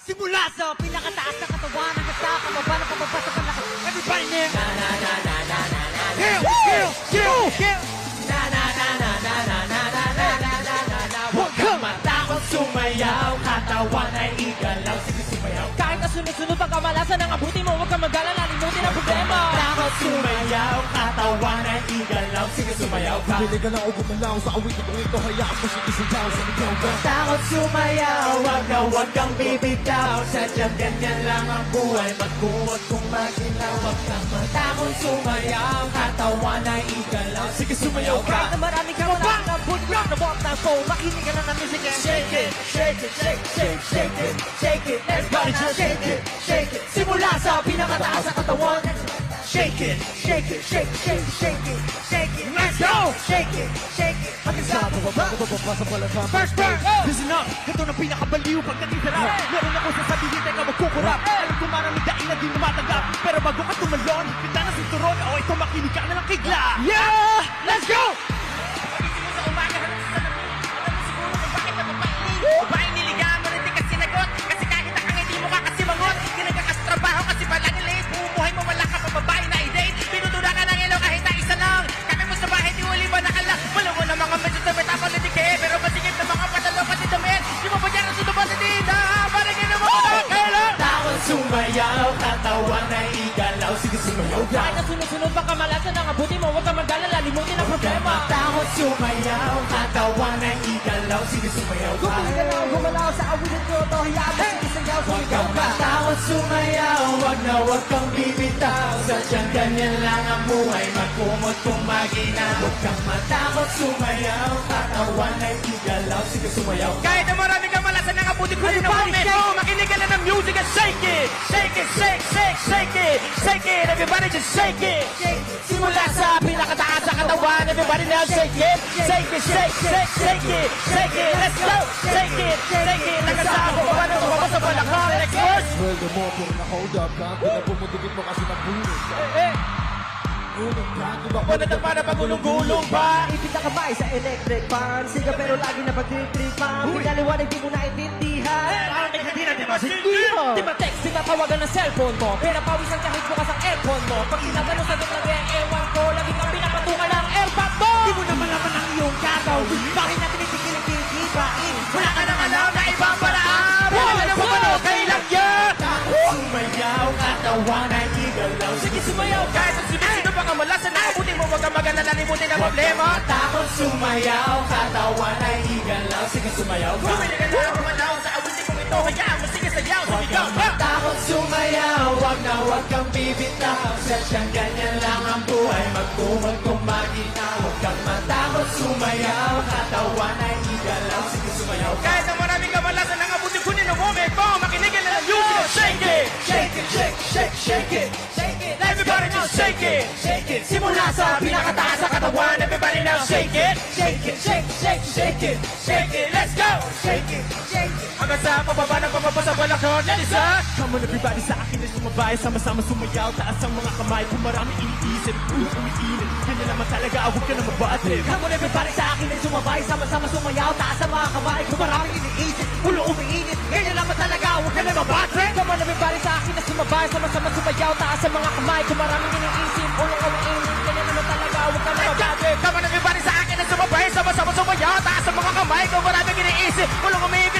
Simula sa pinakataas na katawan hanggang sa kababa ng pababa sa palakas. Everybody there! Na na na na na na na. Kill! Na na na na na na na na na na na na na. Huwag kang matakot sumayaw, katawan ay igalaw, sige sumayaw. Kahit na sunod-sunod ang kamalasan ng abuti mo, huwag kang mag-alala, limutin ang problema. Takot sumayaw, katawan ay igalaw, sige sumayaw ka. Hindi ka na o gumalaw sa awitin kong ito, hayaan mo siyang isigaw sa ligaw ka. Takot sumayaw, wag kang bibitaw. Sadyang ganyan lang ang buhay, magbuhat kung maginaw. Wag kang matakot sumayaw, katawan ay igalaw, sige sumayaw ka. Kahit na marami kang wala na buti rock na walk na phone, makinig ka na ng music and Shake it, shake it, shake, shake, shake it, shake it. Everybody just shake it, shake it. Simula sa pinakataas sa katawan. Shake it, shake it, shake, shake, shake it, shake it. Let's go! Shake it, shake it. Hanggang sa baba. First burn! Listen up, ito na pinakabaliw pagdating sa rap. Meron ako sasabihin, teka magkukurap. Alam ko marami dahil na di lumatanggap. Pero bago ka tumalon, kita na sinturon. O ito makinig ka na ng kigla. Yeah! Let's go! Babaeng niligawan mo rin di ka sinagot. Kasi kahit ang hindi mo kakasimangot, ginagakas trabaho kasi pala nilate. Bumuhay mo wala ka pa babae na i-date. Pinutuna ka ng ilaw kahit na isa lang. Kami mo sa bahay di uli ba nakala. Malago na mga medyo damit ako litike. Pero masigit na mga padalo kasi damit. Di mo ba dyan ang sunuban sa tita? Parang yun ang mga kakailan. Takot sumayaw, katawan ay igalaw. Sige sumayaw ka. Kahit na sunod-sunod pang kamalasan ng abuti mo, huwag kang mag-alala, limutin ang problema. Takot sumayaw, katawan ay igalaw. Sige sumayaw ka. Gumalaw sa awitin ko, to hayaan mo sige sayaw, Huwag sumigaw kang ka. matakot sumayaw, wag kang bibitaw. Sadyang ganyan lang ang buhay, magkumot kung maginaw. Huwag kang matakot sumayaw, katawan ay igalaw. Sige sumayaw ka. Kahit na marami kang malasan ng abuti ko rin ang moment mo, makinig ka na ng music and shake it. Shake it, shake, shake, shake it. Shake it, everybody just shake it. Simula sa pinakataas sa katawan, everybody now shake it. Shake it, shake, shake, shake it. Shake it, let's go. Shake it, shake it. Hanggang sa baba ng baba sa balakang. Next verse. Well, the more puro na hold up ka, pinapumudikit mo kasi nagbunod ka. Unong ka, diba? Panatapa na pagulong-gulong pa. Ipit na kamay sa electric fan. Siga pero lagi na pagtitripan. Pinaliwanag di mo naintindihan. Parang may hindi na di ba? Di ba text, di ba tawagan ng cellphone mo? Pero pawisan kahit bukas ang aircon mo. Pag tinatanong sa dami ang ewan ko, lagi kang pinapatukan ng airpot mo. Di mo na malaman ang iyong gagawin. Bakit natin itigiling kinikibain? Wala ka nang alam na ibang paraan. Wala ka nang mapano, kailan yan? Takot sumayaw, katawan ay igalaw. Sige sumayaw, kahit ang sino pa ang malasan na abuti mo, huwag kang mag-alala, limutin ang problema. Takot sumayaw, katawan ay igalaw. Sige sumayaw ka. Bumili ka na kumalaw sa abuti kong ito, hayaan mo sige sayaw, sumigaw ka. Takot sumayaw, wag kang bibitaw. Sadyang ganyan lang ang buhay, magkumot kung maginaw. Huwag kang matakot sumayaw, katawan ay igalaw. Sige sumayaw ka. Kahit na maraming kamalasan ng abuti ko ng moment mo, makinig ka na ng music and shake it. Shake it, shake, shake, shake it. Shake it, everybody just shake it. Shake it, Simula sa pinakataas sa katawan, everybody now shake it. shake it, shake, shake, shake it. Shake it, let's go. Shake it, shake it. Hanggang sa pababa ng pababa sa balakon, let it sa. Come on everybody sa akin ay sumabay. Sama-sama sumayaw, taas ang mga kamay. Kung marami iniisip, ulo umiinit. Ganyan naman talaga, huwag ka na mabatrip. Come on everybody sa akin ay sumabay. Sama-sama sumayaw, taas ang mga kamay. Kung maraming iniisip, ulo umiinit. Ganyan naman talaga, huwag ka na mabatrip. Come on everybody sa akin na sumabay, sama-sama sumayaw, taas ang mga kamay. Kung maraming iniisip, ulong umiinit, ganyan naman talaga, huwag ka na mabagay. Come on everybody sa akin na sumabay, sama-sama sumayaw, taas ang mga kamay. Kung maraming iniisip, ulong umiinit,